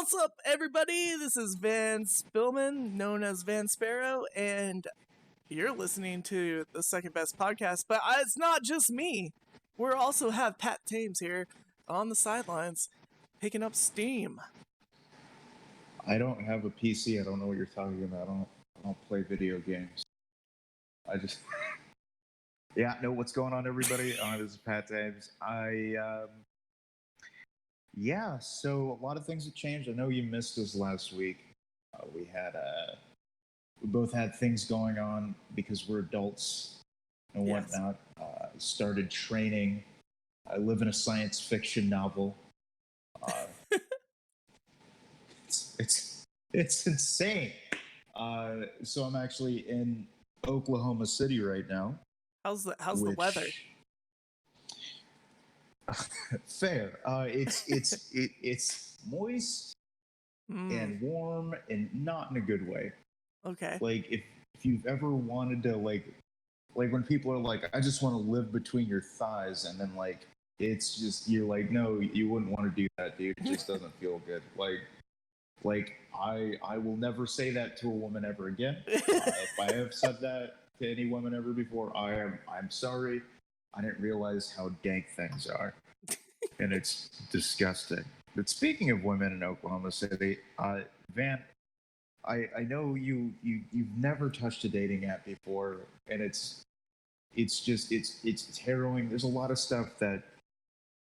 What's up, everybody? This is Van Spillman, known as Van Sparrow, and you're listening to the second best podcast. But it's not just me. We also have Pat Thames here on the sidelines, picking up steam. I don't have a PC. I don't know what you're talking about. I don't play video games. I just... Yeah, no, what's going on, everybody? This is Pat Thames. Yeah, so a lot of things have changed. I know you missed us last week. We both had things going on because we're adults and whatnot. Started training. I live in a science fiction novel. It's insane. So I'm actually in Oklahoma City right now. How's the weather? Fair. It's moist and warm and not in a good way. Okay. Like if you've ever wanted to like when people are like, I just want to live between your thighs, and then like it's just you're like, no, you wouldn't want to do that, dude. It just doesn't feel good. Like I will never say that to a woman ever again. If I have said that to any woman ever before, I'm sorry. I didn't realize how dank things are, and it's disgusting. But speaking of women in Oklahoma City, Van, I know you've never touched a dating app before, and it's harrowing. There's a lot of stuff that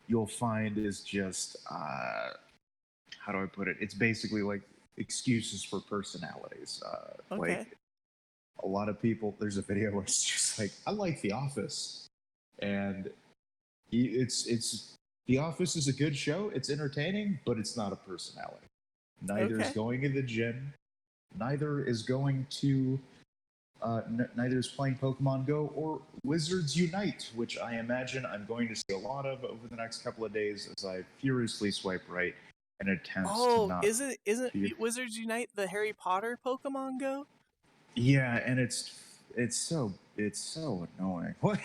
you'll find is just how do I put it? It's basically like excuses for personalities. Okay. Like a lot of people, there's a video where it's just like, I like The Office. And it's The Office is a good show. It's entertaining, but it's not a personality. Neither is going to the gym. Neither is going to. Neither is playing Pokemon Go or Wizards Unite, which I imagine I'm going to see a lot of over the next couple of days as I furiously swipe right in attempts to not. Isn't Wizards Unite the Harry Potter Pokemon Go? Yeah, and it's so annoying. What?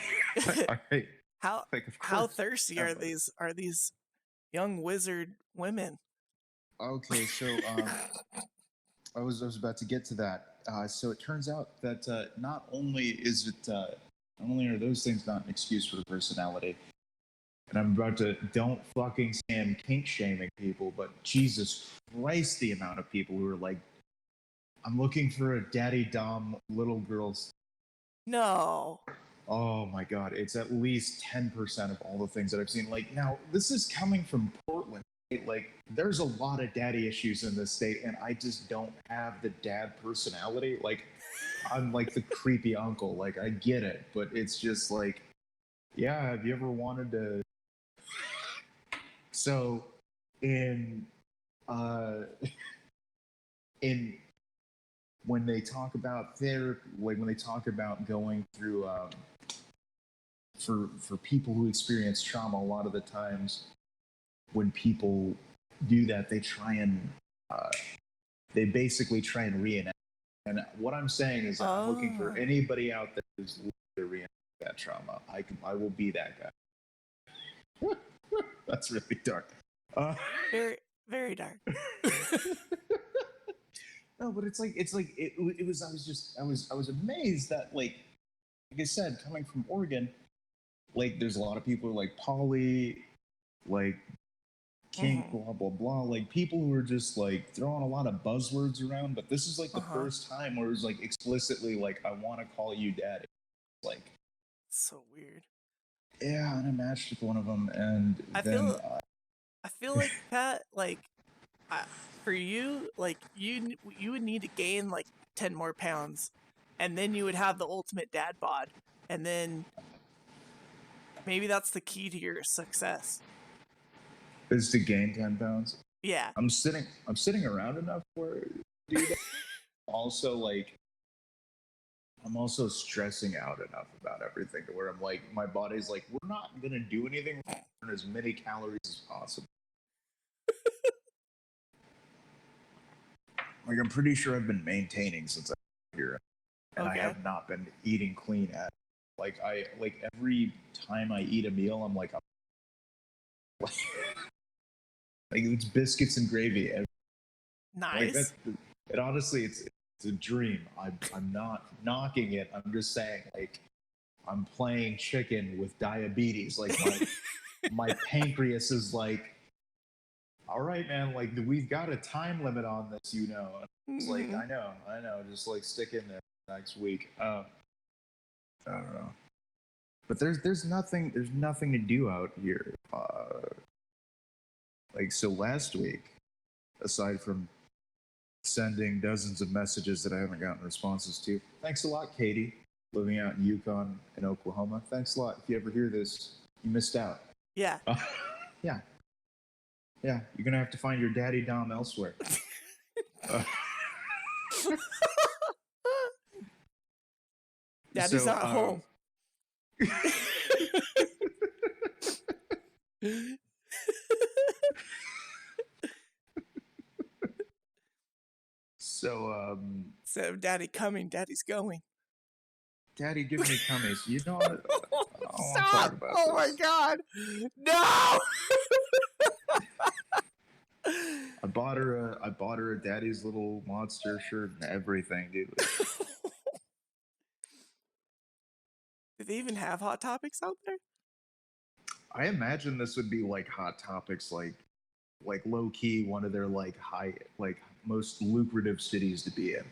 How thirsty are these young wizard women? Okay, so I was about to get to that. So it turns out that not only are those things not an excuse for the personality, and I'm about to don't fucking say I'm kink shaming people, but Jesus Christ, the amount of people who are like, I'm looking for a daddy dom little girls. No. Oh my God, it's at least 10% of all the things that I've seen. Like, now, this is coming from Portland. Like, there's a lot of daddy issues in this state, and I just don't have the dad personality. Like, I'm like the creepy uncle. Like, I get it, but it's just like, yeah, have you ever wanted to... So, in when they talk about therapy, like when they talk about going through, for people who experience trauma, a lot of the times when people do that, they try and they basically try and reenact. And what I'm saying is that I'm looking for anybody out there who's looking to reenact that trauma. I will be that guy. That's really dark. Very, very dark. No, but it's like it was. I was amazed that like I said, coming from Oregon, like there's a lot of people who are like poly, like kink, blah blah blah. Like people who are just like throwing a lot of buzzwords around. But this is like the first time where it's like explicitly like, I want to call you daddy. Like, so weird. Yeah, and I matched with one of them, and I feel like Pat, like. For you, like you would need to gain like 10 more pounds, and then you would have the ultimate dad bod, and then maybe that's the key to your success. Is to gain 10 pounds. Yeah. I'm sitting around enough where do that. Also, like, I'm also stressing out enough about everything to where I'm like, my body's like, we're not gonna do anything, burn as many calories as possible. Like, I'm pretty sure I've been maintaining since I'm here, and I have not been eating clean at. Like, every time I eat a meal, I'm like, like it's biscuits and gravy. Like Nice. that's it. Honestly, it's a dream. I'm not knocking it. I'm just saying, like, I'm playing chicken with diabetes. Like my pancreas is like, all right, man. Like we've got a time limit on this, you know. And it's like Mhm. I know. Just like stick in there next week. I don't know. But there's nothing to do out here. Like so last week, aside from sending dozens of messages that I haven't gotten responses to. Thanks a lot, Katie, living out in Yukon and Oklahoma. Thanks a lot. If you ever hear this, you missed out. Yeah. Yeah, yeah. You're gonna have to find your daddy Dom elsewhere. Uh, Daddy's so, not home. so, Instead of daddy coming, daddy's going. Daddy, give me cummies. You know what? I don't want to talk Stop! about Oh my this. god! No! I bought her a Daddy's Little Monster shirt and everything, dude. Do they even have Hot Topics out there? I imagine this would be like Hot Topics, like low key one of their like high like most lucrative cities to be in.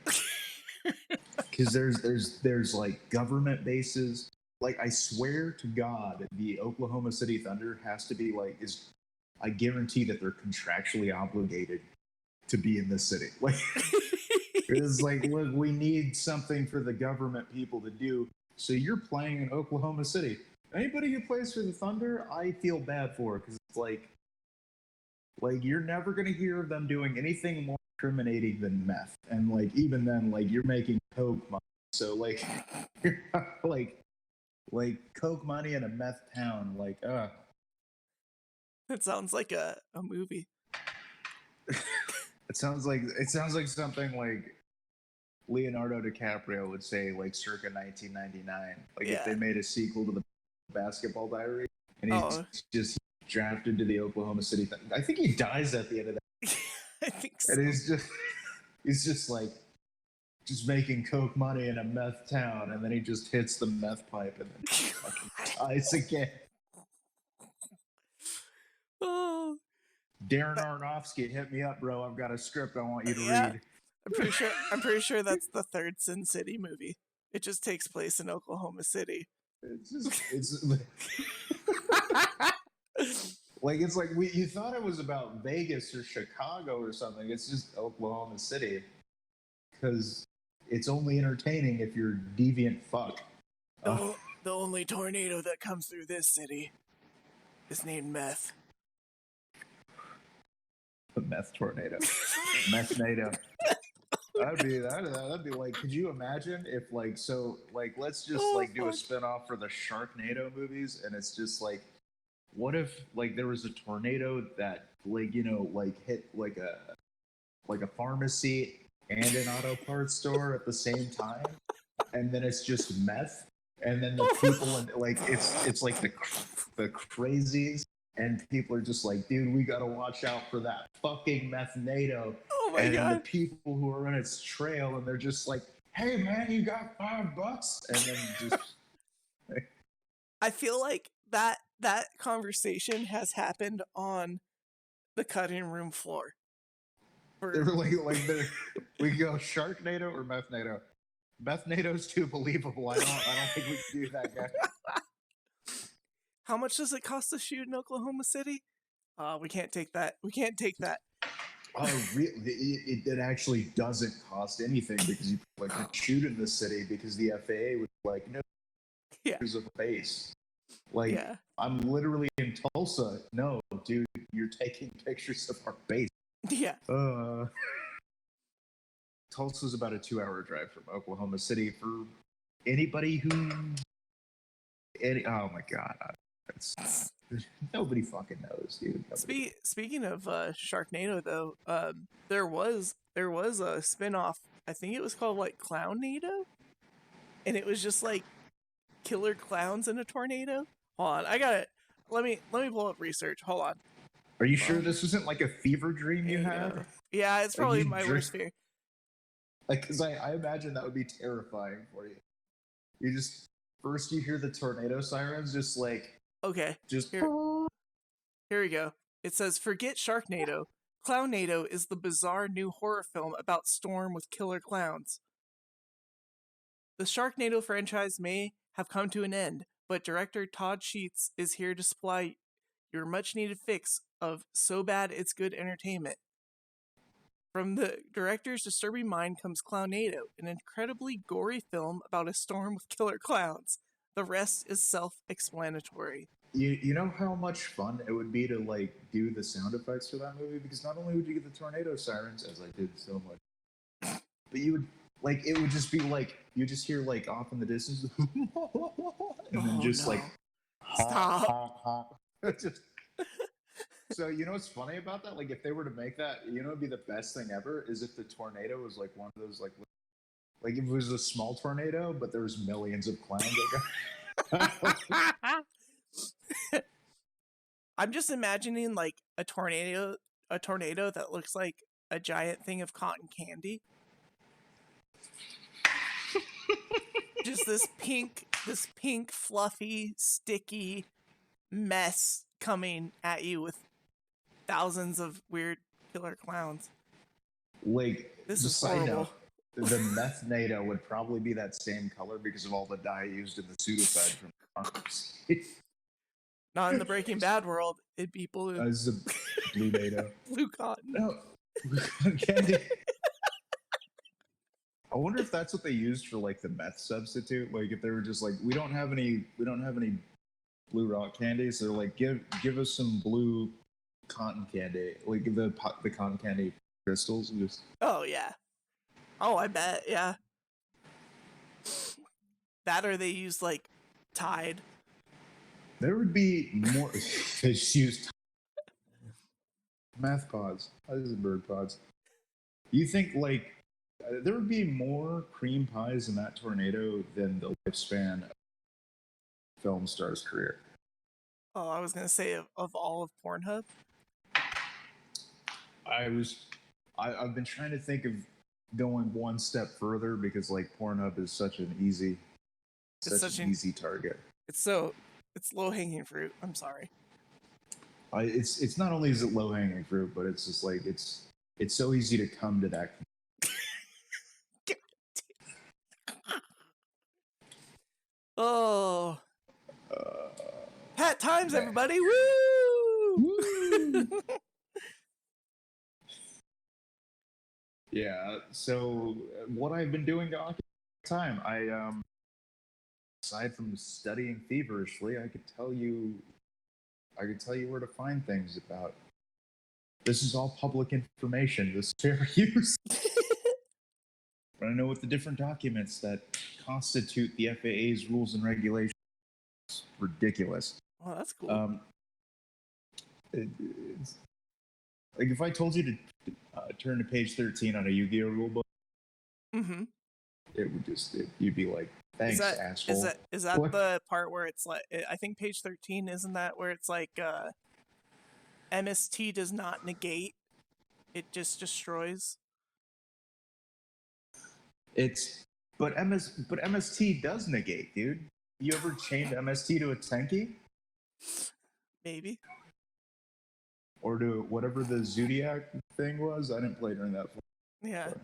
Because there's like government bases. Like I swear to God, the Oklahoma City Thunder has to be like is. I guarantee that they're contractually obligated to be in this city. Like it's like, look, we need something for the government people to do. So you're playing in Oklahoma City. Anybody who plays for the Thunder, I feel bad for because it's like you're never gonna hear of them doing anything more incriminating than meth, and like even then, like you're making coke money. So like, you're not, like coke money in a meth town, like It sounds like a movie. it sounds like something like Leonardo DiCaprio would say, like circa 1999. Like if Yeah. they made a sequel to the Basketball Diary, and he's Oh. just drafted to the Oklahoma City. I think he dies at the end of that. I think so. And he's just like just making coke money in a meth town, and then he just hits the meth pipe and then fucking dies again. Oh. Darren Aronofsky, hit me up, bro. I've got a script I want you to Yeah. read. I'm pretty sure that's the third Sin City movie. It just takes place in Oklahoma City. It's like you thought it was about Vegas or Chicago or something. It's just Oklahoma City because it's only entertaining if you're deviant fuck. The only tornado that comes through this city is named Meth. The meth tornado, meth NATO. That'd be like, could you imagine if like so like let's just like do a spinoff for the Sharknado movies, and it's just like, what if like there was a tornado that like like hit like a pharmacy and an auto parts store at the same time, and then it's just meth, and then the people and like it's like the crazies, and people are just like, dude, we gotta watch out for that fucking meth NATO. Oh my And then the god. people who are on its trail, and they're just like, hey man, you got $5, and then just I feel like that conversation has happened on the cutting room floor. they're like we go Sharknado or Meth NATO. Meth NATO's too believable. I don't think we can do that, guy. How much does it cost to shoot in Oklahoma City? We can't take that. We can't take that. It actually doesn't cost anything because you like can shoot in the city because the FAA was like, no, there's a base. Like Yeah. I'm literally in Tulsa. No, dude, you're taking pictures of our base. Yeah. Tulsa's about a 2-hour drive from Oklahoma City for anybody who. Oh my god, nobody fucking knows, dude. Speaking of Sharknado, though, there was a spinoff. I think it was called like Clownnado, and it was just like killer clowns in a tornado. Hold on, I got it. Let me pull up research. Hold on. Are you sure this isn't like a fever dream you had? Yeah, it's Like probably you my worst fear. like, because I imagine that would be terrifying for you. You just first you hear the tornado sirens, just like Okay, just. here we go. It says, "Forget Sharknado. Clownnado is the bizarre new horror film about Storm with killer clowns. The Sharknado franchise may have come to an end, but director Todd Sheets is here to supply your much-needed fix of so bad it's good entertainment. From the director's disturbing mind comes Clownnado, an incredibly gory film about a storm with killer clowns. The rest is self-explanatory." You know how much fun it would be to like do the sound effects for that movie, because not only would you get the tornado sirens, as I did so much, but you would like it would just be like you just hear like off in the distance, and then just no. like Stop. honk, honk. Just, so you know what's funny about that? Like if they were to make that, you know, it'd be the best thing ever is if the tornado was like one of those like if it was a small tornado, but there was millions of clowns. I'm just imagining like a tornado that looks like a giant thing of cotton candy. Just this pink, fluffy, sticky mess coming at you with thousands of weird killer clowns. Like, This just is side horrible. note, the meth NATO would probably be that same color because of all the dye used in the Sudafed from pharmacy. Not in the Breaking Bad world. It'd be blue. As a blue NATO. Blue cotton. No, candy. I wonder if that's what they used for like the meth substitute. Like if they were just like, we don't have any blue rock candy, so they're like, give us some blue cotton candy, like the cotton candy crystals. And just Oh yeah. Oh, I bet. Yeah. That or they used like Tide. there would be more. They used math pods. These are bird pods. You think like there would be more cream pies in that tornado than the lifespan of film star's career? Oh, I was gonna say of all of Pornhub. I've been trying to think of going one step further because like Pornhub is such an easy target. It's low hanging fruit. I'm sorry. It's not only is it low hanging fruit, but it's just like it's so easy to come to that. Oh, Pat times, everybody! Woo! Woo! Yeah. So what I've been doing to occupy time, I aside from studying feverishly, I could tell you where to find things about. This is all public information. This is fair use. But I know what the different documents that constitute the FAA's rules and regulations. It's ridiculous. Oh, that's cool. Like if I told you to turn to page 13 on a Yu-Gi-Oh rulebook, it would you'd be like, thanks, asshole. Is that the part where it's like, I think page 13, isn't that where it's like MST does not negate, it just destroys? But MST does negate, dude. You ever chained MST to a Tenki? Maybe. Or to whatever the Zodiac thing was? I didn't play during that. Yeah.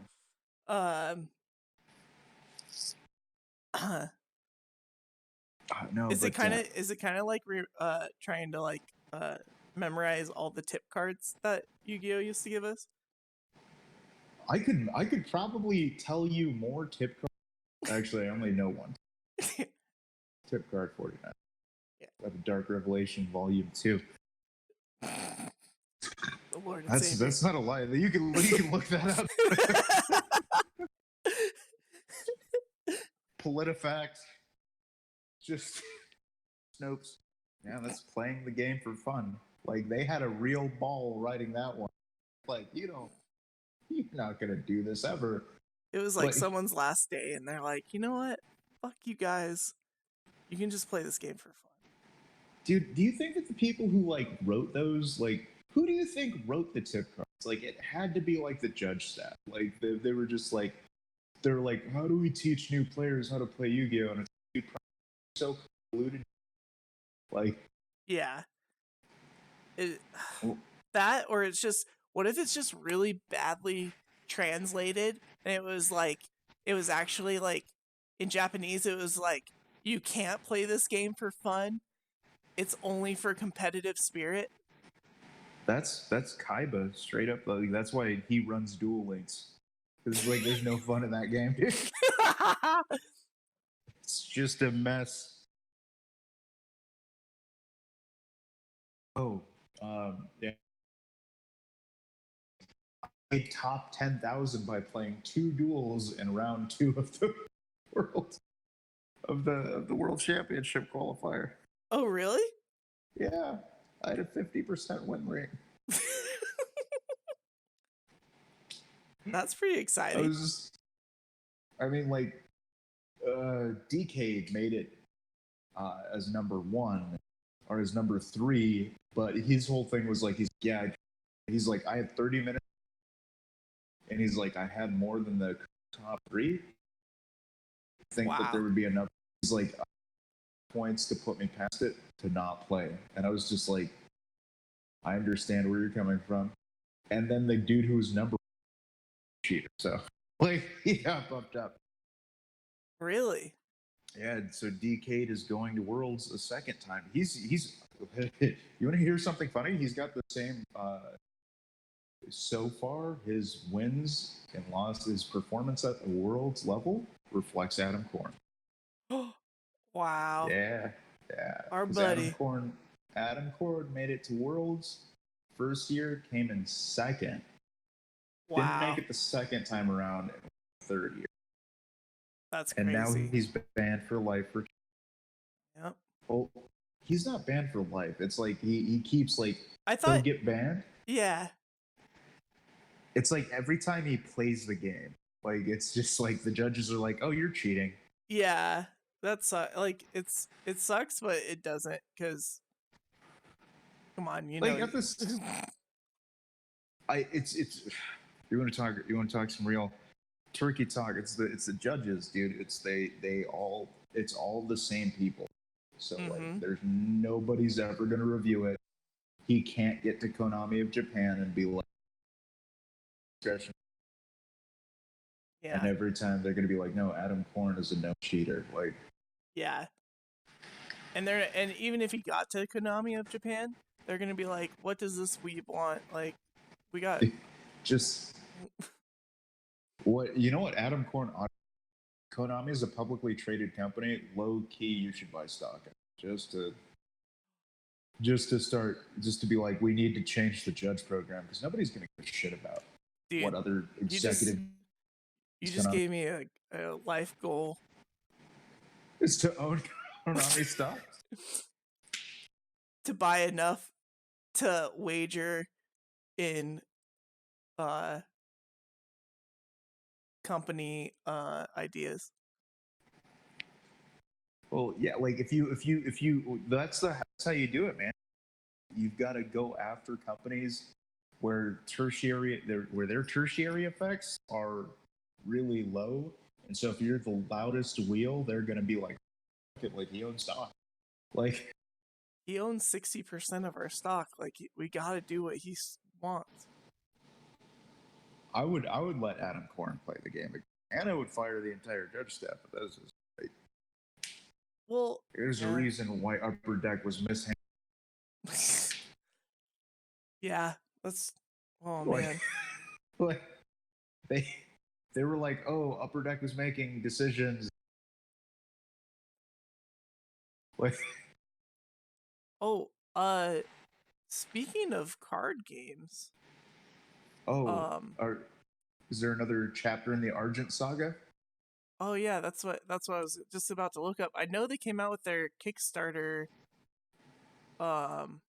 No. Is it kind of like trying to like memorize all the tip cards that Yu-Gi-Oh used to give us? I could probably tell you more tip cards. Actually, I only know one. Tip card 49. Yeah. Dark Revelation Volume 2. The Lord and Savior. That's not a lie. You can look that up. PolitiFact. Just Snopes. Yeah, that's playing the game for fun. Like they had a real ball writing that one. Like you're not gonna do this ever. It was like someone's last day, and they're like, you know what? Fuck you guys. You can just play this game for fun. Dude, do you think that the people who like wrote those like who do you think wrote the tip cards? Like, it had to be like the judge staff. Like, they were just like, they're like, how do we teach new players how to play Yu-Gi-Oh? And it's so convoluted. Like, Yeah. It, well, that, or it's just, what if it's just really badly translated and it was actually like, in Japanese, it was like, you can't play this game for fun. It's only for competitive spirit. that's Kaiba straight up. Like, that's why he runs Duel Links. Because like, there's no fun in that game, dude. It's just a mess. Oh, yeah. A top 10,000 by playing 2 duels in round 2 of the world of the world championship qualifier. Oh, really? Yeah, I had a 50% win rate. That's pretty I exciting. was just, I mean, like, DK made it as number 1 or as number 3, but his whole thing was like, he's like, I had 30 minutes, and he's like, I had more than the top 3. I think that there Wow. would be enough. He's like, points to put me past it to not play. And I was just like, I understand where you're coming from. And then the dude who was number cheater. So like, he got bumped up. Really? Yeah, so DK is going to Worlds a second time. He's you want to hear something funny? He's got the same so far his wins and losses, his performance at the Worlds level reflects Adam Korn. Wow. Yeah, yeah. Our Because buddy. Adam Korn made it to Worlds. First year came in second. Didn't make Wow. it the second time around in third year. That's And now crazy. he's banned for life for. Yep. Well, he's not banned for life. It's like he keeps like, I he'll thought, get banned. yeah. It's like every time he plays the game, like it's just like the judges are like, "Oh, you're cheating." Yeah. That's like, it sucks, but it doesn't, because come on, Like at this, it's you want to talk some real turkey talk. It's the judges, dude. It's all the same people. So like, Mm-hmm. there's nobody's ever gonna review it. He can't get to Konami of Japan and be like, and Yeah. every time they're gonna be like, no, Adam Korn is a no cheater. Like, Yeah. And even if he got to Konami of Japan, they're gonna be like, what does this weeb want? Like, we got just what you know what Adam Korn. Konami is a publicly traded company. Low key, you should buy stock just to just to be like, we need to change the judge program because nobody's going to give a shit about what dude, other you just executive you is just going gave me a life goal is to own Konami stock. to buy enough to wager in uh company ideas. Well, yeah, like if you that's how you do it, man. You've got to go after companies where their tertiary effects are really low. And so if you're the loudest wheel, they're going to be like he owns stock. Like, He owns 60% of our stock. Like, we got to do what he wants. I would let Adam Korn play the game, and I would fire the entire judge staff. But that was just right. Well, There's a yeah. reason why Upper Deck was mishandled. Yeah, that's, oh Like, man. like they they were like, oh, Upper Deck was making decisions. Like, Oh, speaking of card games, oh, um, is there another chapter in the Argent saga? oh yeah, that's what I was just about to look up. I know they came out with their Kickstarter. Um,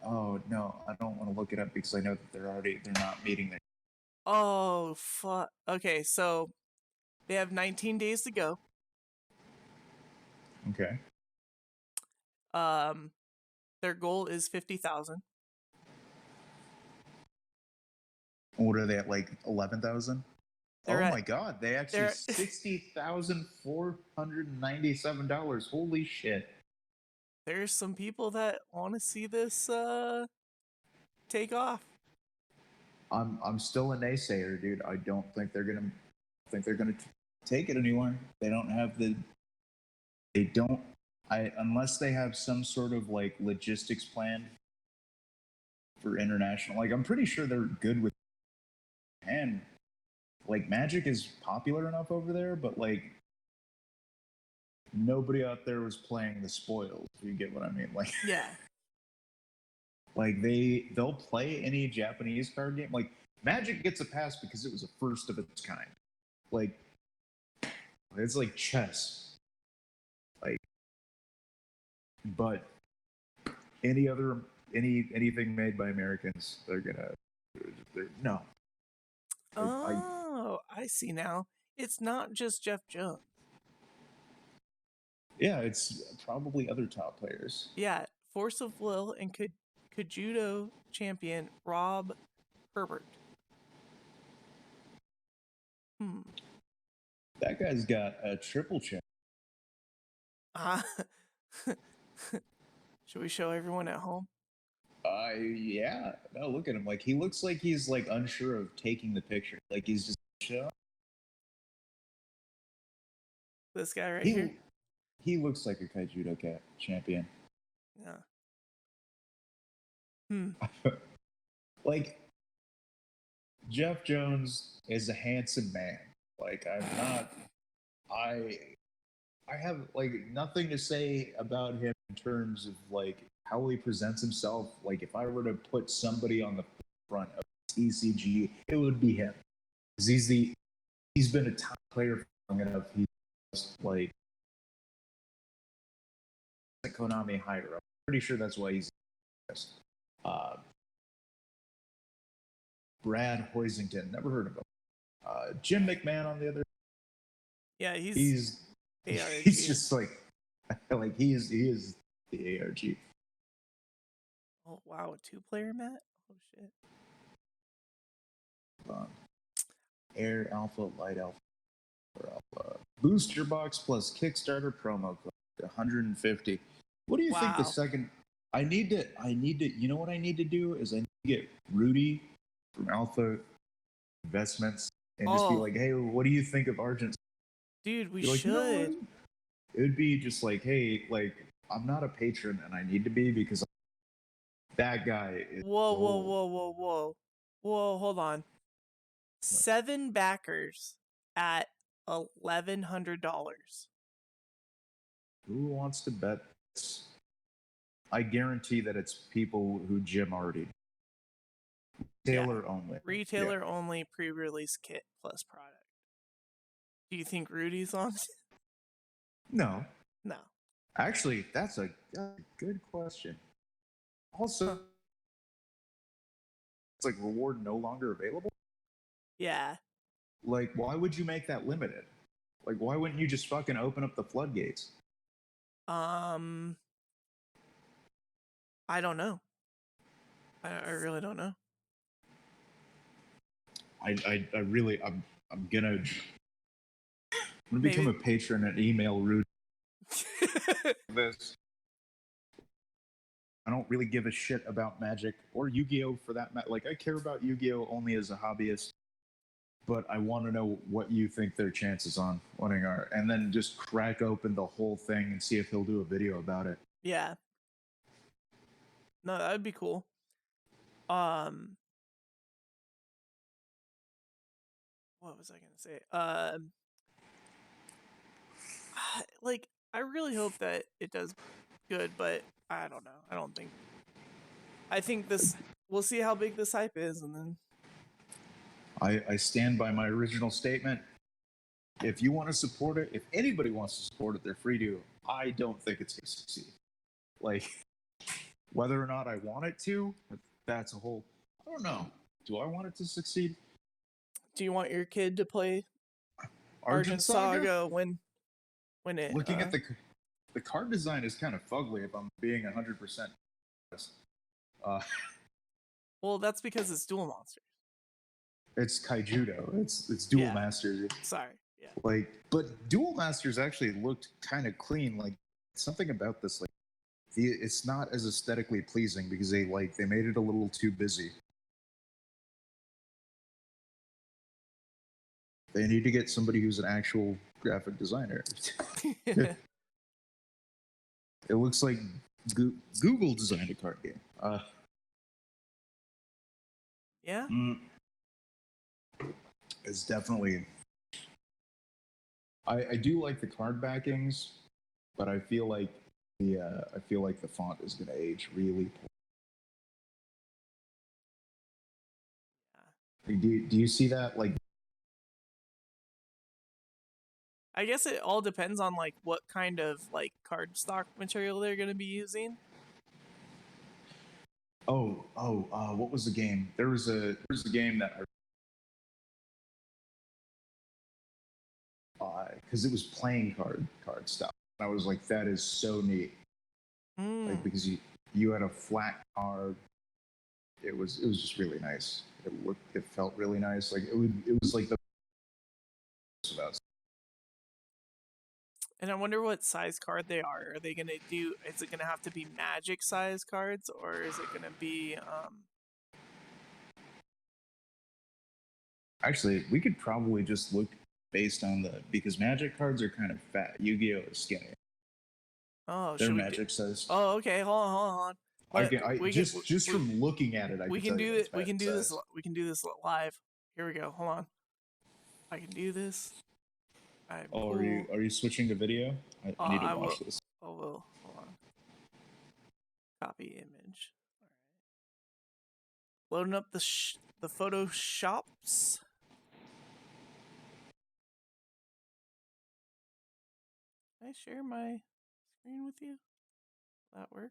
Oh no, I don't want to look it up because I know that they're not meeting their. oh fuck. Okay, so they have 19 days to go. Okay. Um, their goal is 50,000. What are they at, like 11,000? They're Oh at my God! They actually they're $60,497. Holy shit! there's some people that want to see this take off. I'm still a naysayer, dude. I don't think they're gonna take it anymore. They don't have the. They don't. Unless they have some sort of like logistics plan for international. Like I'm pretty sure they're good with. And like Magic is popular enough over there, but like nobody out there was playing the spoils. If you get what I mean? Like Yeah. like they'll play any Japanese card game. Like Magic gets a pass because it was a first of its kind. Like it's like chess. Like but anything made by Americans, no. I Oh, I see now. It's not just Jeff Jones. yeah, it's probably other top players. Yeah, Force of Will and Kajudo champion Rob Herbert. Hmm. That guy's got a triple champ. Uh, should we show everyone at home? Yeah. No, look at him. Like he looks like he's like unsure of taking the picture. Like he's just This guy right he here? he looks like a Kaijudo champion. Yeah. Hmm. Like Jeff Jones is a handsome man. Like I I have like nothing to say about him in terms of like how he presents himself. Like if I were to put somebody on the front of TCG, it would be him. Because he's been a top player for long enough. He's just like Konami higher up. Pretty sure that's why he's uh, Brad Hoisington, never heard of him. Jim McMahon on the other. Yeah, He's ARG. he's just like he is the ARG. Oh wow, a 2-player Matt? Oh shit. Air Alpha, Light Alpha, or Alpha. Booster box plus Kickstarter promo code 150. What do you think the Wow. second? I need to. You know what I need to do is I need to get Rudy from Alpha Investments and just be Oh, like, hey, what do you think of Argent? dude, we Be like, you know what? should. It would be just like, hey, like I'm not a patron and I need to be because that guy is Whoa, whoa, gold. whoa, whoa, whoa. Whoa, hold on. 7 backers at $1,100. Who wants to bet? I guarantee that it's people who Jim already. Retailer only. Retailer only pre-release kit plus product. Do you think Rudy's on? No. No. Actually, that's a good question. Also, it's like reward no longer available. Yeah. Like, why would you make that limited? Like, why wouldn't you just fucking open up the floodgates? I don't know. I really don't know. I'm gonna become a patron and email Rudy this. I don't really give a shit about Magic or Yu-Gi-Oh for that matter. Like I care about Yu-Gi-Oh only as a hobbyist, but I want to know what you think their chances on winning are, and then just crack open the whole thing and see if he'll do a video about it. Yeah. No, that would be cool. What was I gonna say? Like I really hope that it does good, but I don't know. I don't think. I think this. We'll see how big this hype is, and then. I stand by my original statement. If you want to support it, if anybody wants to support it, they're free to. I don't think it's going to succeed. Like, whether or not I want it to, that's a whole. I don't know. Do I want it to succeed? Do you want your kid to play Argent Saga? when it? Looking at the card design is kind of fugly. If I'm being 100% honest. Well, that's because it's Duel Monsters. It's Kaijudo. It's Duel Yeah. Master. Sorry. Yeah. Like, but Duel Masters actually looked kind of clean. Like something about this, like it's not as aesthetically pleasing because they made it a little too busy. They need to get somebody who's an actual graphic designer. It looks like Google designed a card game. Yeah. It's definitely. I do like the card backings, but I feel like the font is going to age really poor. Do you see that? Like, I guess it all depends on like what kind of like cardstock material they're gonna be using. what was the game? There was a game that because it was playing card stuff. I was like, that is so neat. Like Mm. because you had a flat card. It was just really nice. It felt really nice. Like it was like the about. And I wonder what size card they are. Are they gonna do? Is it gonna have to be Magic size cards, or is it gonna be? Actually, we could probably just look based on because Magic cards are kind of fat. Yu-Gi-Oh is skinny. Oh, They're should we do? Magic sized. Oh, okay. Hold on. I just from looking at it, I we can can tell you do that it. it's We can Magic do this. size. We can do this live. Here we go. Hold on. I can do this. I'm Oh, cool. are you switching to video? I need to I will. watch this. I will. Hold on. Copy image. All right. Loading up the photoshops. Can I share my screen with you? Will that work?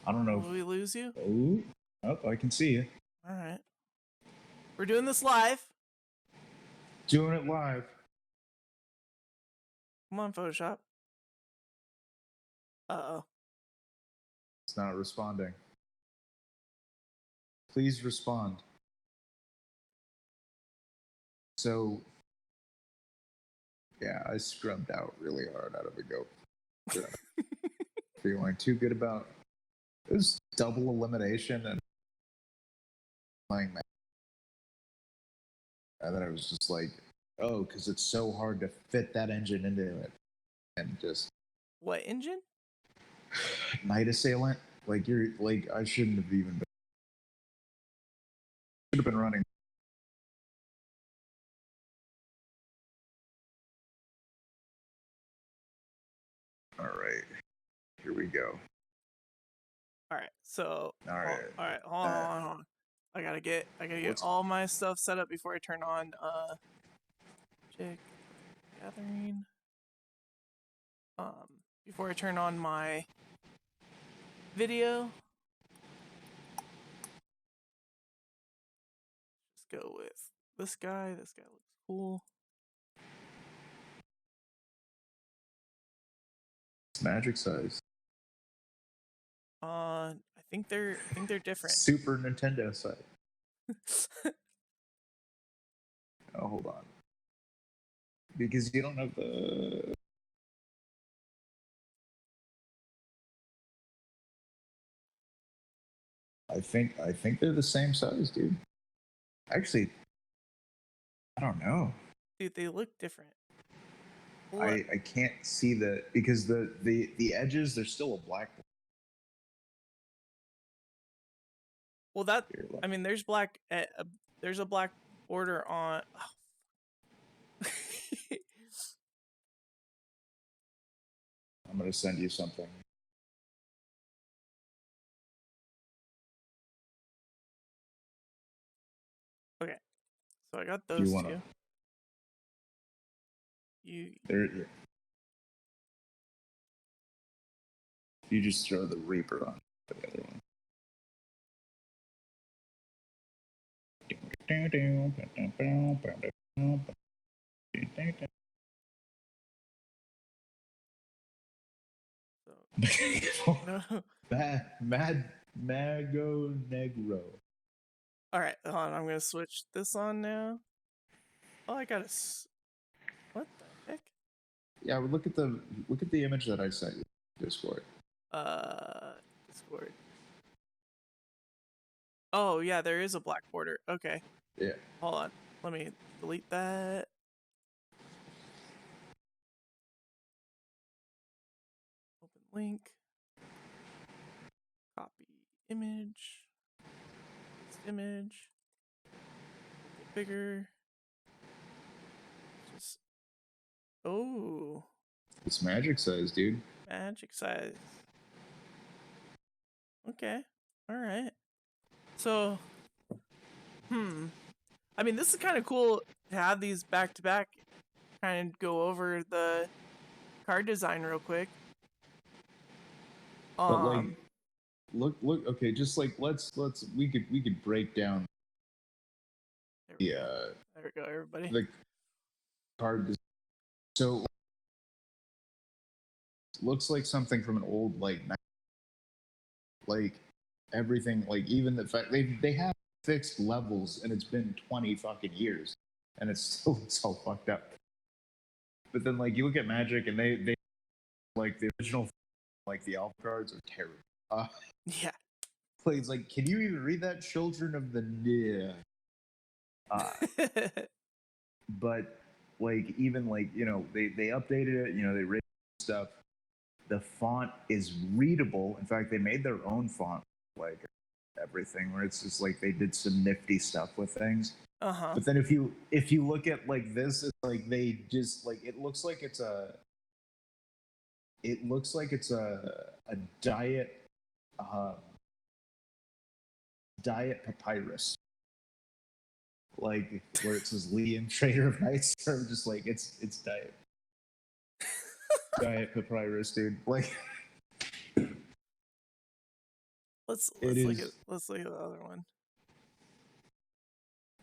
I don't know. Will we lose you? I can see you. All right. We're doing this live. Doing it live. Come on, Photoshop. Uh-oh. It's not responding. Please respond. So, yeah, I scrubbed out really hard out of the goat. Feeling too good about it was double elimination and playing that. And then I was just like, oh, because it's so hard to fit that engine into it. And just What engine? Night Assailant. Like you're like I shouldn't have even been should have been running. All right. Here we go. All right. So, All right. all right. Hold on. I gotta get all my stuff set up before I turn on Magic Gathering. Before I turn on my video. Just go with this guy. This guy looks cool. It's Magic size. I think they're different. Super Nintendo size. Oh, hold on. Because you don't have the. I think they're the same size, dude. Actually, I don't know. Dude, they look different. I can't see because the edges they're still a black. Well, I mean, there's black. There's a black border on. Oh. I'm gonna send you something. Okay, so I got those two. You just throw the Reaper on the other one. No. Mad Mago Negro. All right, hold on. I'm gonna switch this on now. Oh, I gotta. What the heck? Yeah, look at the image that I sent you. Discord. Discord. Oh yeah, there is a black border. Okay, Yeah. hold on. Let me delete that. Open link. Copy image. Paste image. Make it bigger. Just. Oh. It's magic size, dude. Magic size. Okay. All right. So, I mean, this is kind of cool to have these back to back. Kind of go over the card design real quick. But like, look. Okay, just like let's we could break down the there we go, everybody. the card. So looks like something from an old like everything, like even the fact they have fixed levels and it's been 20 fucking years and it still looks all fucked up. But then like you look at Magic and they like the original, like the alpha cards are terrible. Yeah. It's like, can you even read that? Children of the but like even like, you know, they updated it, you know, they raised stuff. The font is readable. In fact, they made their own font, like everything, where it's just like they did some nifty stuff with things. But then if you look at like this, it's like they just like it looks like it's a diet diet papyrus, like where it says Liam Trader of Knights. Or just like it's diet diet papyrus, dude. Like let's look at the other one.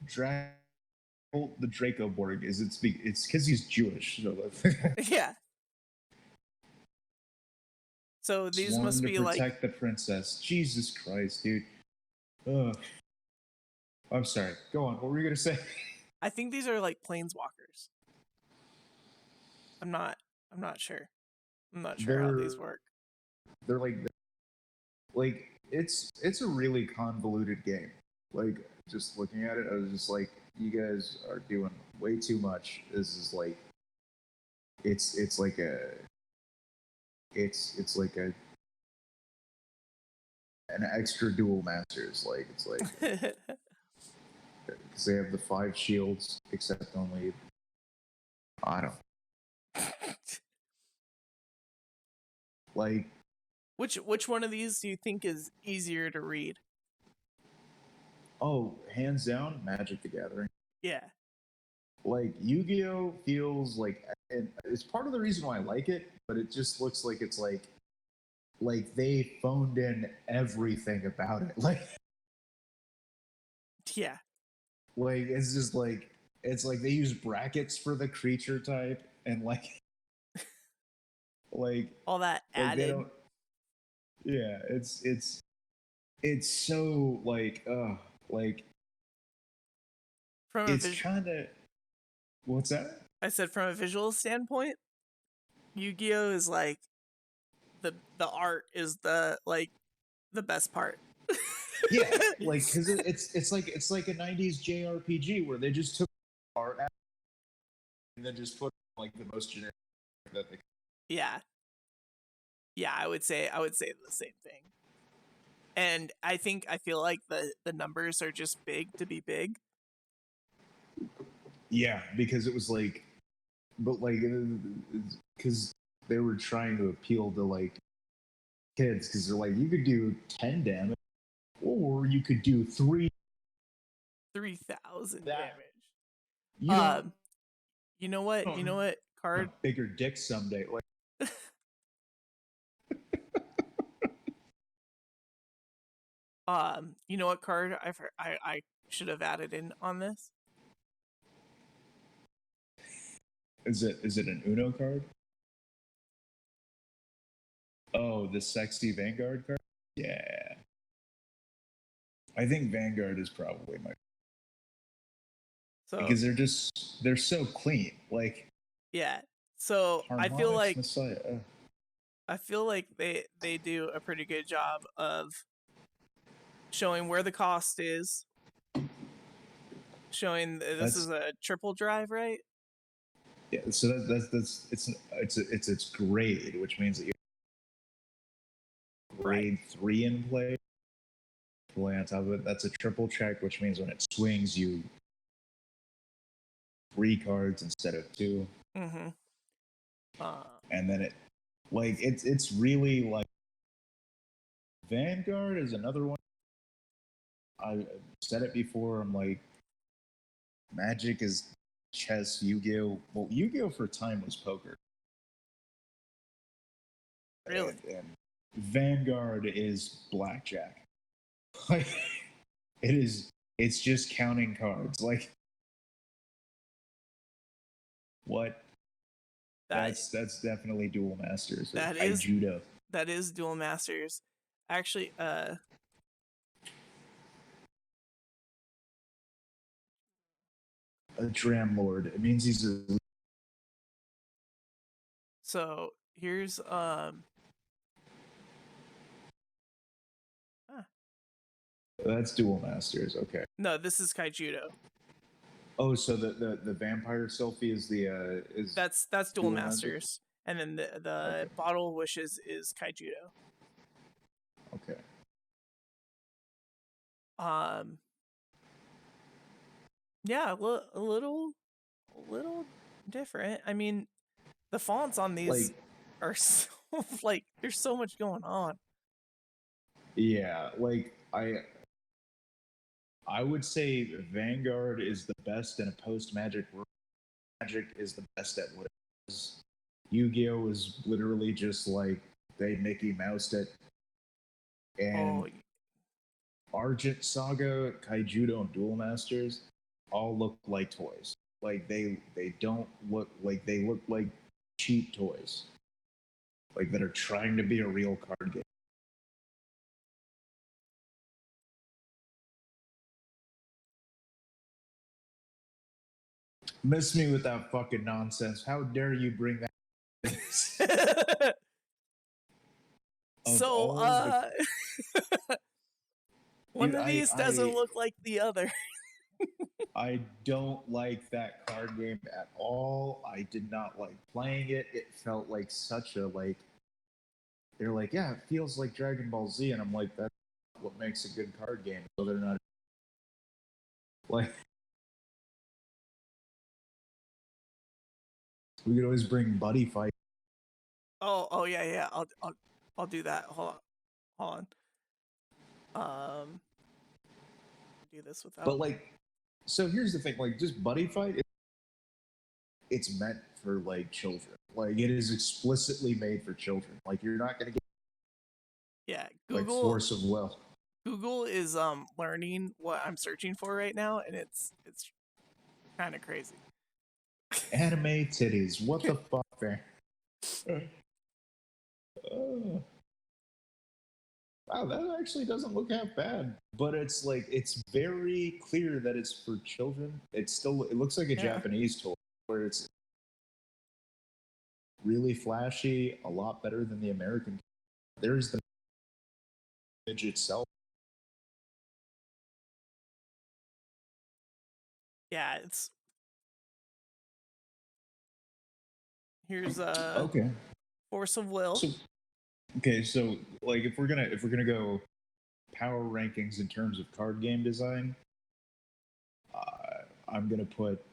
The Draco Borg is it's because he's Jewish. So yeah. So these must be like protect the princess. Jesus Christ, dude. Ugh. I'm sorry. Go on. What were you gonna say? I think these are like planeswalkers. I'm not sure. I'm not sure how these work. They're like it's a really convoluted game. Like just looking at it, I was just like, you guys are doing way too much. This is like it's like a it's like an extra dual masters. Like it's like because they have the 5 shields, except only I don't like which one of these do you think is easier to read? Oh, hands down, Magic the Gathering. Yeah. Like Yu-Gi-Oh feels like, and it's part of the reason why I like it, but it just looks like it's like they phoned in everything about it. Like yeah. Like it's just like it's like they use brackets for the creature type and like all that added. They don't, yeah, it's so like from it's kind of what's that? I said from a visual standpoint, Yu-Gi-Oh is like the art is the best part. Yeah, like because it's like a 90s JRPG where they just took art and then just put like the most generic that they. Yeah, I would say the same thing. And I feel like the numbers are just big to be big. Yeah, because it was like, but like, because they were trying to appeal to like kids, because they're like, you could do 10 damage, or you could do 3,000 damage. You know what? Card bigger dick someday. Like, you know what card I should have added in on this? Is it an Uno card? Oh, the sexy Vanguard card? Yeah. I think Vanguard is probably my So because they're so clean. Like yeah. So Harmonix Messiah. I feel like they do a pretty good job of showing where the cost is, showing this is That's a triple drive, right? yeah. So that's it's its grade, which means that you have Right. grade 3 in play. Play on top of it. That's a triple check, which means when it swings, you 3 cards instead of 2. Mm-hmm. And then it's really like Vanguard is another one. I said it before. I'm like Magic is chess. Yu-Gi-Oh. Well, Yu-Gi-Oh for time was poker, Really? and Vanguard is blackjack. Like it is. It's just counting cards. Like what? That That's definitely Duel Masters or that is Judo. that is Duel Masters. Actually, A Dram Lord. It means he's a. so here's huh. That's Duel Masters. Okay. No, this is Kaijudo. Oh, so the vampire selfie is the is That's Duel Duel Masters. Masters, and then the Okay. Bottle of Wishes is Kaijudo. Okay. Um, yeah, a little different. I mean, the fonts on these Like are so like there's so much going on. yeah, like I would say Vanguard is the best in a post Magic world. Magic is the best at what it is. Yu-Gi-Oh is literally just like they Mickey Moused it, and Oh, Argent Saga, Kaijudo, and Duel Masters all look like toys. Like they don't look like they look like cheap toys, like that are trying to be a real card game. Miss me with that fucking nonsense. How dare you bring that? Of so all the one dude, of these doesn't look like the other. I don't like that card game at all. I did not like playing it. It felt like such a like they're like, yeah, it feels like Dragon Ball Z, and I'm like, that's what makes a good card game. So they're not like we could always bring Buddy Fight. Oh yeah, yeah. I'll do that. Hold on. Do this without. But like so here's the thing, like just Buddy Fight it's meant for like children. Like it is explicitly made for children. Like you're not gonna get Yeah, like Force of Will. Google is learning what I'm searching for right now, and it's kind of crazy. Anime titties. What the fuck, man? Wow, that actually doesn't look half bad. But it's like it's very clear that it's for children. It looks like a Yeah. Japanese toy where it's really flashy, a lot better than the American. There's the image itself. Yeah, it's here's Okay. Force of Will. So okay, so like if we're gonna go power rankings in terms of card game design, I'm gonna put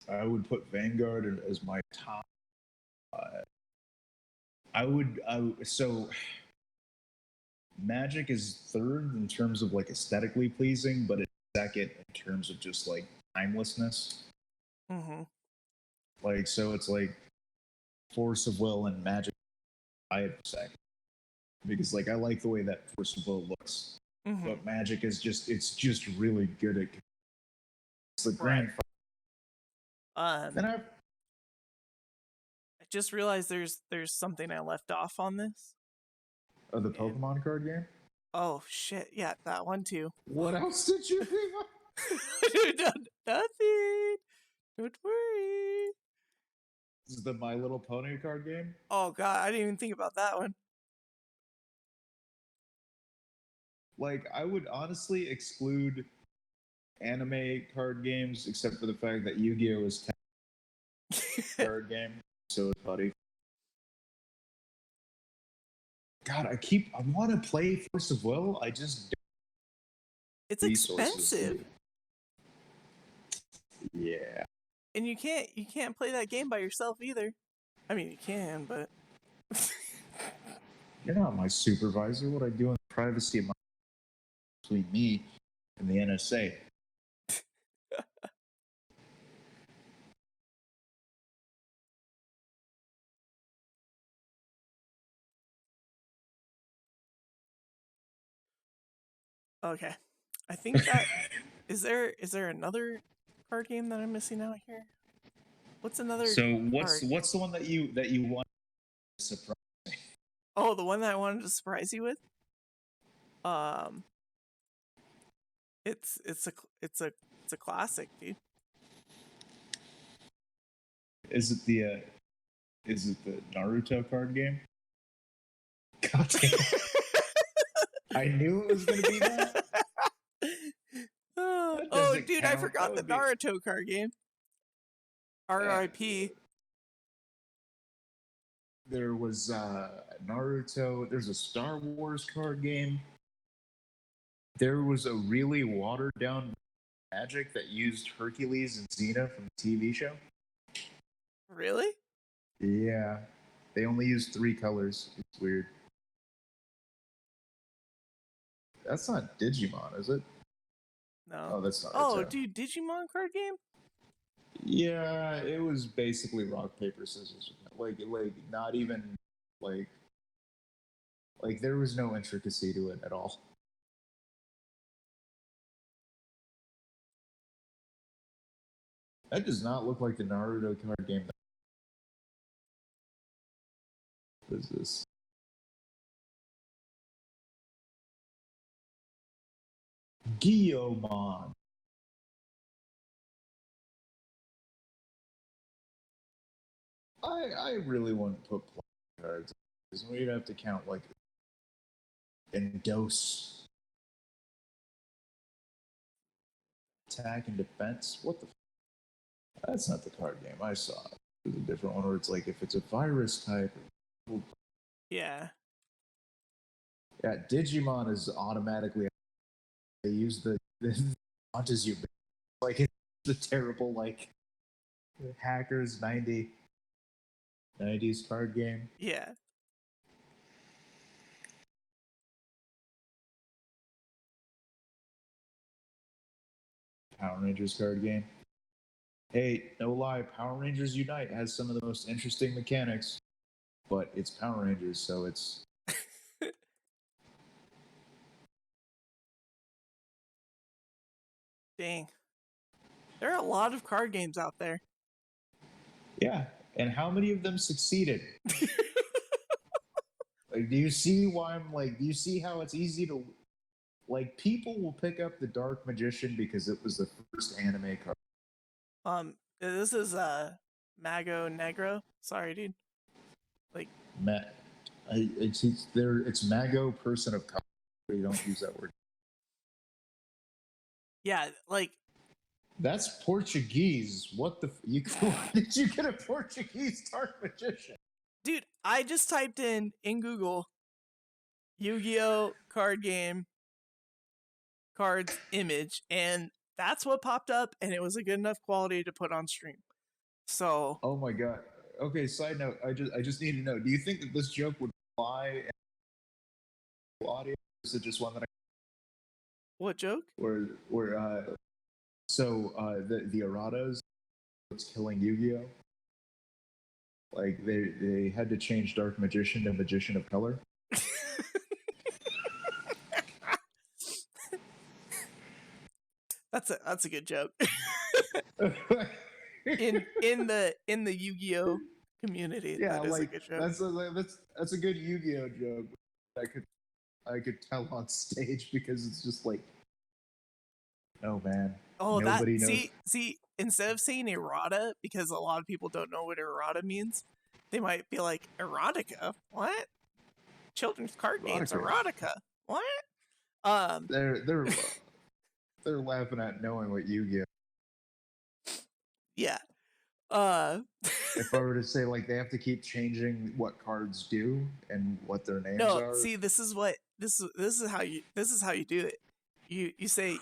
I would put Vanguard as my top. Uh, so Magic is third in terms of like aesthetically pleasing, but it's second in terms of just like timelessness. Mm-hmm. Like so, it's like Force of Will and Magic. I have second because like I like the way that Force of Will looks, Mm-hmm. but Magic is just really good at it's the grand. Then I just realized there's something I left off on this. the And Pokemon card game. Oh shit, yeah, that one too. What else did you think of? Nothing. Don't worry. This is the My Little Pony card game. Oh god, I didn't even think about that one. Like, I would honestly exclude anime card games, except for the fact that Yu-Gi-Oh is a card game. So is Buddy. God, I want to play Force of Will. I just don't It's have resources to expensive. do. Yeah. And you can't play that game by yourself either. I mean, you can, but You're not my supervisor. What I do in the privacy of my between me and the NSA. okay. I think that is there another card game that I'm missing out here? What's another So card? what's the one that you want to surprise? Oh, the one that I wanted to surprise you with? Um it's a classic, dude. Is it the Naruto card game? God damn it. I knew it was gonna be that. Oh, dude, I forgot the be... Naruto card game. R.I.P. There was Naruto. There's a Star Wars card game. There was a really watered down Magic that used Hercules and Xena from the TV show. Really? Yeah. They only used 3 colors. It's weird. That's not Digimon, is it? No. Oh, that's not. Oh, dude, Digimon card game? Yeah, it was basically rock paper scissors. Like not even like there was no intricacy to it at all. That does not look like the Naruto card game. What is this? Guillaumon. I really wouldn't put playing cards because we'd have to count like Endos. Attack and defense. What the? That's not the card game I saw. There's a different one where it's like if it's a virus type. Yeah. Yeah, Digimon is automatically. They use the launches you like it's the terrible like hackers 90s card game. Yeah. Power Rangers card game. Hey, no lie, Power Rangers Unite has some of the most interesting mechanics, but it's Power Rangers, so it's. Dang. There are a lot of card games out there. Yeah, and how many of them succeeded? Like, do you see why I'm like? Do you see how it's easy to, like, people will pick up the Dark Magician because it was the first anime card. This is Mago Negro. Sorry, dude. Like, It's Mago, person of color. You don't use that word. yeah, like that's Portuguese. What the? Did you get a Portuguese Dark Magician? dude, I just typed in Google Yu-Gi-Oh card game cards image, and that's what popped up, and it was a good enough quality to put on stream. So. Oh my god. Okay. Side note. I just need to know. Do you think that this joke would fly in audio? Or is it just one that I? What joke? The erratas was killing Yu-Gi-Oh. Like they had to change Dark Magician to Magician of Color. That's a good joke. in the Yu-Gi-Oh community, Yeah, that is a good joke. That's a good Yu-Gi-Oh joke. I could tell on stage because it's just like, oh man, Oh, that nobody knows. see. Instead of saying errata, because a lot of people don't know what errata means, they might be like erotica. What? Children's card games Erotica. erotica. What? Um. They're laughing at knowing what you give. Yeah. Uh. If I were to say like they have to keep changing what cards do and what their names No. are. See, this is how you do it. You say,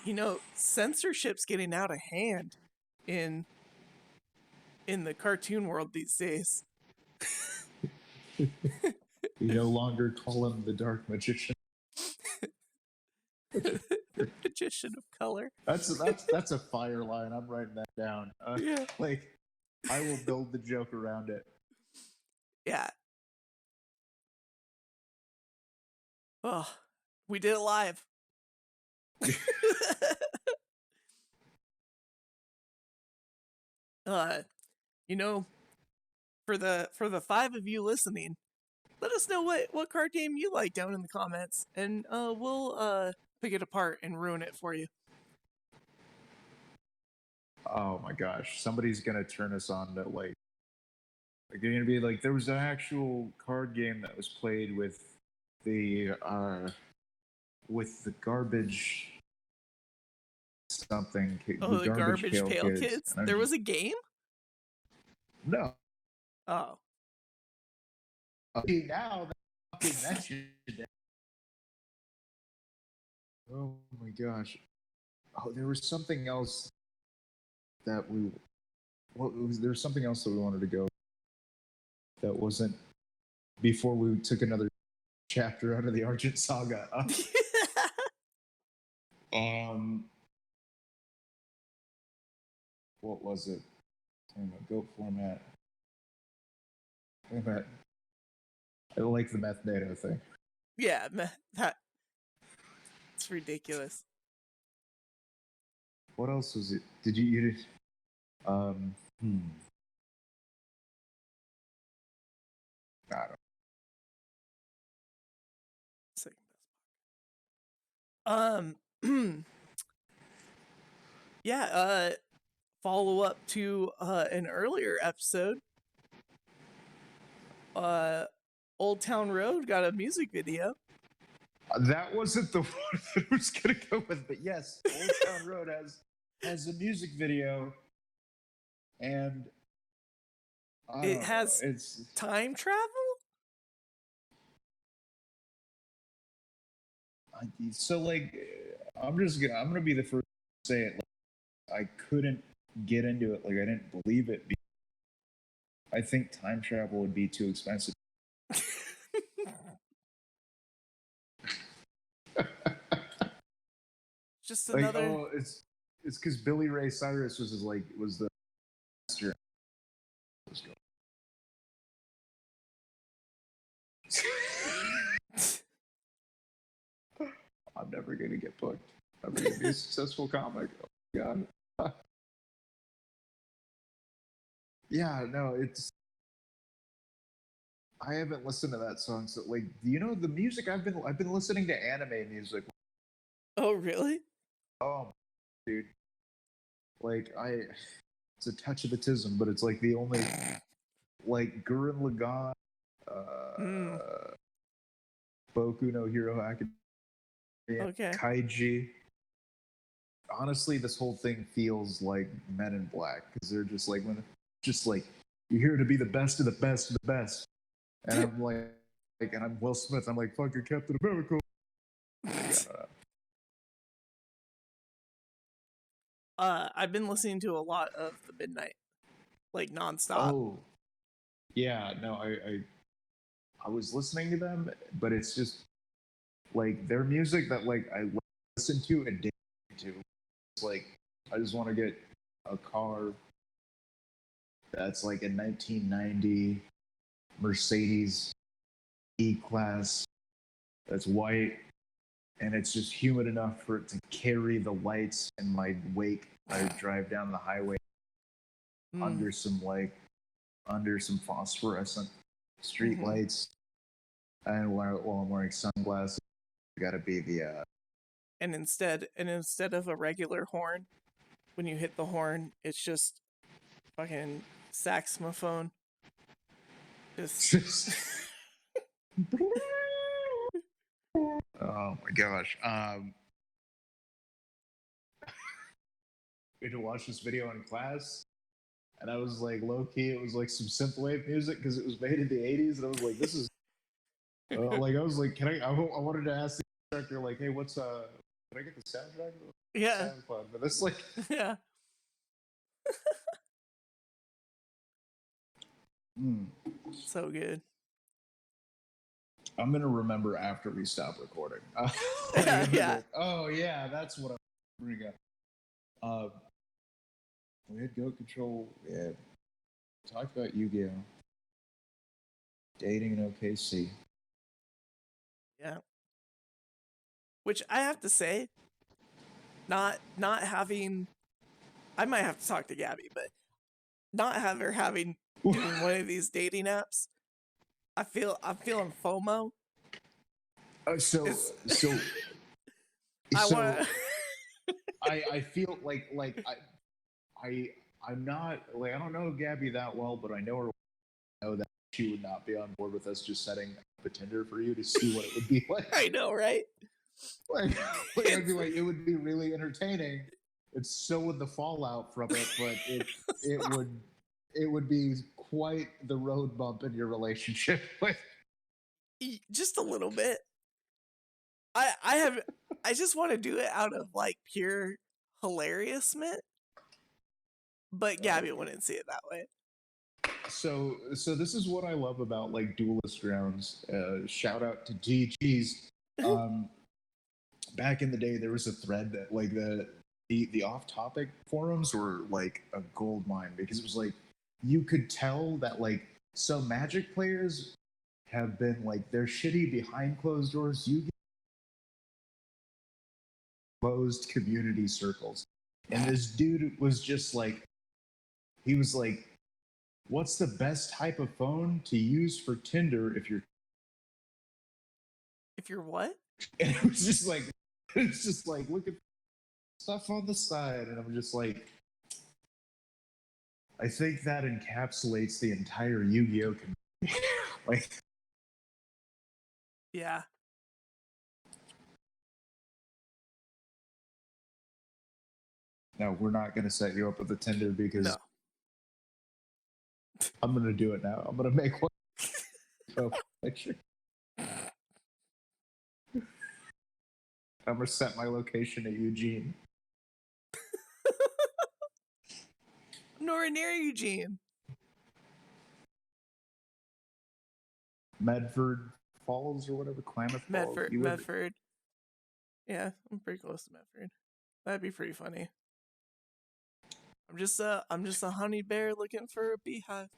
censorship's getting out of hand in the cartoon world these days. You no longer call him the Dark Magician. Magician of color. That's a fire line. I'm writing that down. Yeah. Like, I will build the joke around it. Yeah. Oh, we did it live. uh, for the five of you listening, let us know what card game you like down in the comments, and we'll pick it apart and ruin it for you. Oh my gosh, somebody's gonna turn us on to like they're gonna be like, there was an actual card game that was played the garbage something, Oh, the the Garbage Pail Kids. Kids. There was a game? No. Oh. Okay, now that's your day. Oh my gosh. Oh, there was something else that we. There was something else that we wanted to go. That wasn't before we took another chapter out of the Argent saga. What was it? Goat format. I like the methnado thing. Yeah, it's ridiculous. What else was it? Did you I don't. Yeah, follow up to an earlier episode. Old Town Road got a music video. That wasn't the one that I was gonna go with, but yes, Old Town Road has a music video, and It has it's time travel. So like, I'm gonna be the first to say it. Like, I couldn't get into it. Like, I didn't believe it. I think time travel would be too expensive. Just another. Like, oh, it's because Billy Ray Cyrus was the master. I'm never gonna get booked. I'm gonna be a successful comic. Oh my god. Yeah, no, it's. I haven't listened to that song. So, like, do you know the music? I've been listening to anime music. Oh, really? Oh, dude. Like, it's a touch of autism, but it's like the only, like, Gurren Lagann, Boku no Hero Academia, Okay. Kaiji. Honestly, this whole thing feels like Men in Black because they're just like you're here to be the best of the best of the best, and I'm like, and I'm Will Smith. I'm like fucking Captain America. I've been listening to a lot of the Midnight, like nonstop. Oh, yeah. No, I was listening to them, but it's just like their music that like I listen to and dig to. It's like I just want to get a car that's like a 1990 Mercedes E-Class that's white, and it's just humid enough for it to carry the lights in my wake. I drive down the highway under some phosphorescent street lights, and while I'm wearing sunglasses, Gotta be the And instead of a regular horn, when you hit the horn, it's just fucking saxophone. Just oh my gosh. We had to watch this video in class, and I was like, low key, it was like some synthwave music because it was made in the '80s, and I was like, this is like I was like, can I wanted to ask the instructor like, hey, what's can I get the soundtrack? yeah, SoundCloud, but it's like yeah. So good. I'm gonna remember after we stop recording. Yeah, yeah. Like, oh yeah, that's what I'm bringing up. We had Go Control. We had talked about Yu-Gi-Oh, dating in OKC. Yeah. Which I have to say, not having, I might have to talk to Gabby, but not having doing one of these dating apps, I'm feeling FOMO. So It's, so I so want. I feel I'm not like I don't know Gabby that well, but I know her. I know that she would not be on board with us just setting up a Tinder for you to see what it would be like. I know, right? like I'd be like, it would be really entertaining. It's so would the fallout from it, but it would be quite the road bump in your relationship. Just a little bit. I just want to do it out of like pure hilariousness, but Gabby wouldn't see it that way. So this is what I love about like duelist rounds. Shout out to GG's. Back in the day, there was a thread that like the off topic forums were like a gold mine because it was like you could tell that like some Magic players have been like they're shitty behind closed doors. You get closed community circles, and this dude was just like he was like, "What's the best type of phone to use for Tinder if you're?" If you're what? And it was just like it's just like look at stuff on the side, and I'm just like. I think that encapsulates the entire Yu-Gi-Oh community. like, Yeah. no, we're not going to set you up with a Tinder because No. I'm going to do it now. I'm going to make one picture. I'm going to set my location at Eugene. Nowhere near Eugene. Medford Falls or whatever, Klamath Falls. Medford. Yeah, I'm pretty close to Medford. That'd be pretty funny. I'm just a honey bear looking for a beehive.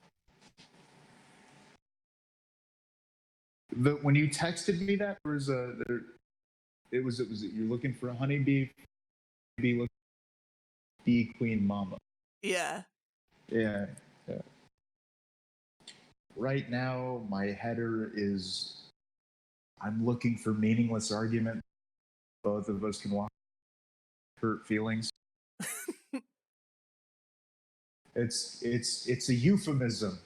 When you texted me that, there was it was you're looking for a honeybee, bee queen mama. Yeah. Yeah. Right now, my header is I'm looking for meaningless argument. Both of us can walk hurt feelings. It's a euphemism.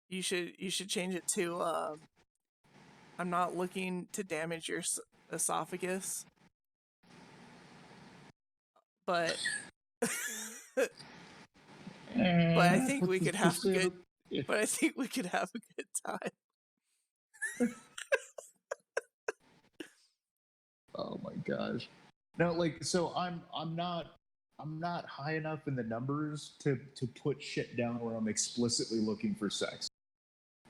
You should change it to I'm not looking to damage your esophagus, but but I think we could have a good. But I think we could have a good time. Oh my gosh! No, like so I'm not high enough in the numbers to put shit down where I'm explicitly looking for sex.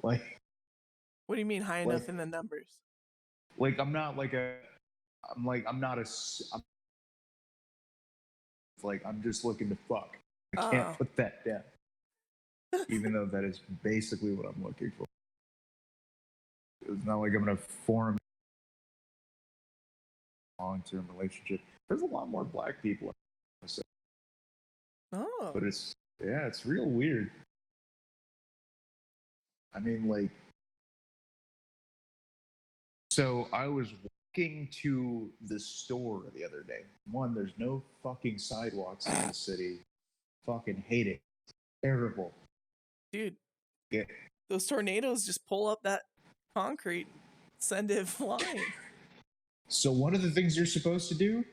Like, what do you mean high enough in the numbers? Like I'm not like I'm not like I'm just looking to fuck. I can't put that down. Even though that is basically what I'm looking for. It's not like I'm gonna form a long-term relationship. There's a lot more black people. Oh. But it's real weird. I mean, like, so I was walking to the store the other day. One, there's no fucking sidewalks in the city. Fucking hate it. Terrible. Dude, Yeah. those tornadoes just pull up that concrete, send it flying. So one of the things you're supposed to do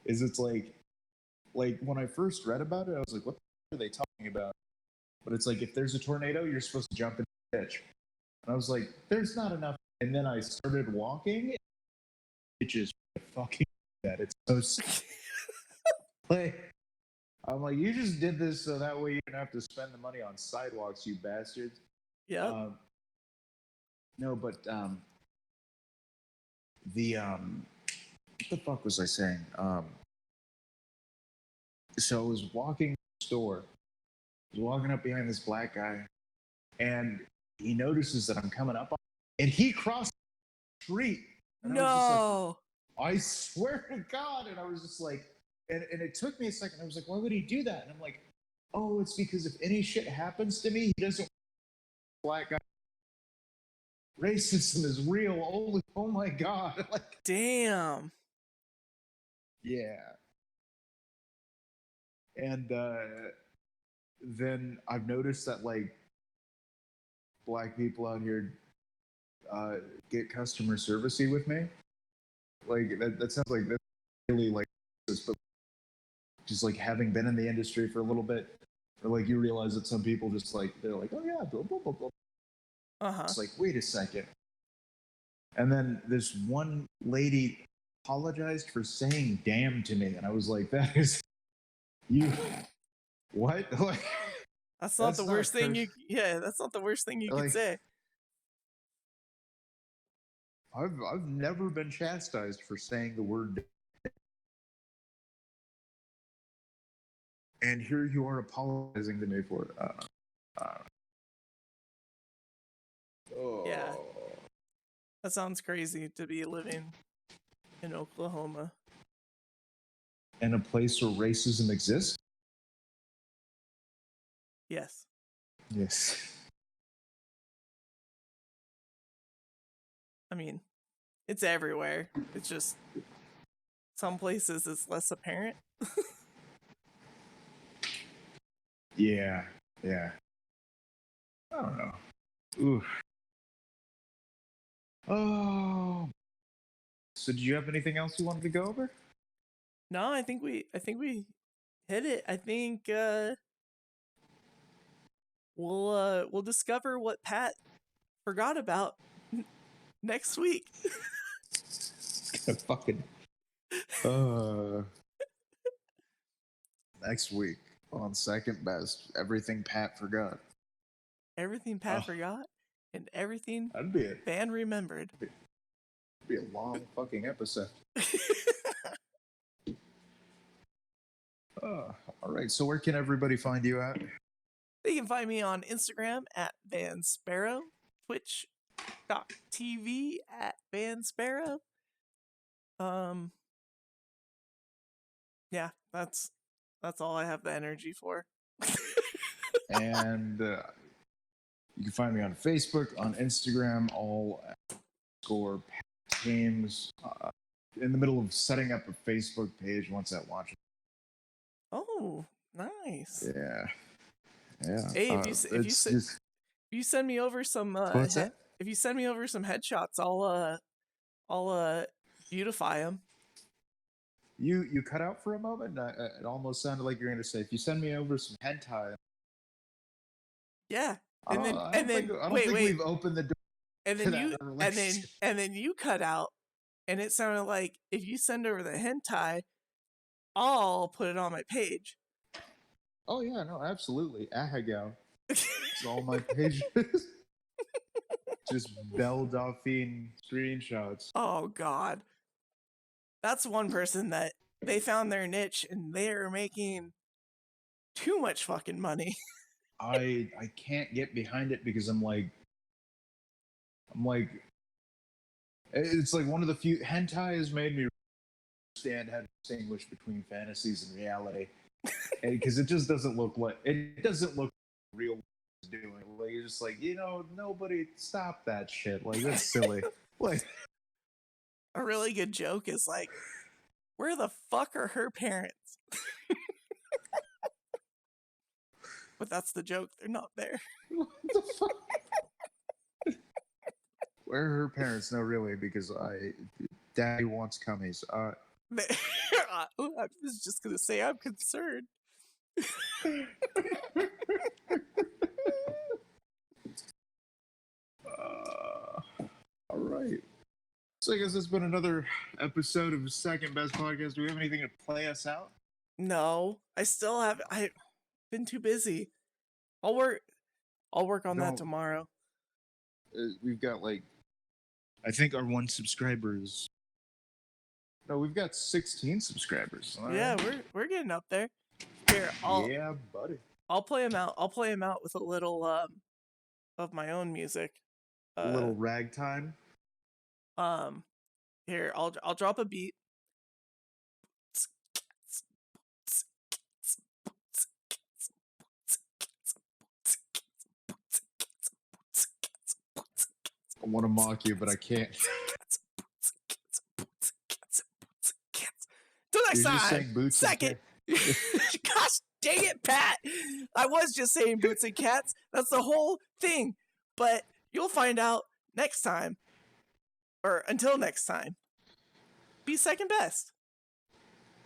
is it's like when I first read about it, I was like, what the are they talking about? But it's like if there's a tornado, you're supposed to jump in the ditch. And I was like, there's not enough. And then I started walking. It just fucking that. It's so like I'm like, you just did this so that way you don't have to spend the money on sidewalks, you bastards. Yeah. No, but what the fuck was I saying? So I was walking to the store. I was walking up behind this black guy, and he notices that I'm coming up on him, and he crossed the street. And I was just like, I swear to God. And I was just like, and it took me a second. I was like, why would he do that? And I'm like, oh, it's because if any shit happens to me, he doesn't black guy. Racism is real. Oh my God. Like, damn. Yeah. And then I've noticed that like black people out here get customer servicey with me. Like that sounds like that's really like this, but just like having been in the industry for a little bit, or like you realize that some people just like they're like, oh yeah, blah blah blah blah. It's like, wait a second. And then this one lady apologized for saying damn to me, and I was like, that is you what? Like, that's not the worst thing you that's not the worst thing you could say. I've never been chastised for saying the word, and here you are apologizing to me for it. Yeah, that sounds crazy to be living in Oklahoma, in a place where racism exists. Yes. I mean, it's everywhere. It's just some places it's less apparent. Yeah. I don't know. Oof. Oh. So, do you have anything else you wanted to go over? No, I think we hit it. I think we'll discover what Pat forgot about next week. Fucking next week on Second Best, everything Pat forgot. Everything Pat forgot, and everything that'd be it. Van remembered. It'd be a long fucking episode. All right. So where can everybody find you at? They can find me on Instagram at Van Sparrow, Twitch.tv at Van Sparrow. Yeah, that's all I have the energy for. And you can find me on Facebook, on Instagram, all _ games. In the middle of setting up a Facebook page once that launches. Oh, nice. Yeah. Hey, if you send me over some what's that? If you send me over some headshots, I'll beautify them. You cut out for a moment. It almost sounded like you're going to say, if you send me over some hentai. Yeah, I don't think we've opened the door. And then you cut out, and it sounded like if you send over the hentai, I'll put it on my page. Oh yeah, no, absolutely. Ahagao. It's all my pages. Just Belle Dauphine screenshots. Oh God, that's one person that they found their niche and they're making too much fucking money. I can't get behind it because I'm like it's like one of the few hentai has made me understand how to distinguish between fantasies and reality, because it just doesn't look real. doing. Like you're just like, nobody stop that shit. Like that's silly. Like A really good joke is like, where the fuck are her parents? But that's the joke. They're not there. what the fuck? Where are her parents? No, really, because Daddy wants cummies. I was just gonna say I'm concerned. All right. So I guess it's been another episode of Second Best Podcast. Do we have anything to play us out? No, I still have. I've been too busy. I'll work on that tomorrow. We've got I think our one subscriber is. No, we've got 16 subscribers. Yeah, we're getting up there. Here, yeah, buddy. I'll play him out. I'll play him out with a little of my own music. A little ragtime. Here, I'll drop a beat. I want to mock you, but I can't. Till next You're just time. saying boots Second. Gosh dang it, Pat. I was just saying boots and cats. That's the whole thing. But you'll find out next time. Or until next time. Be second best.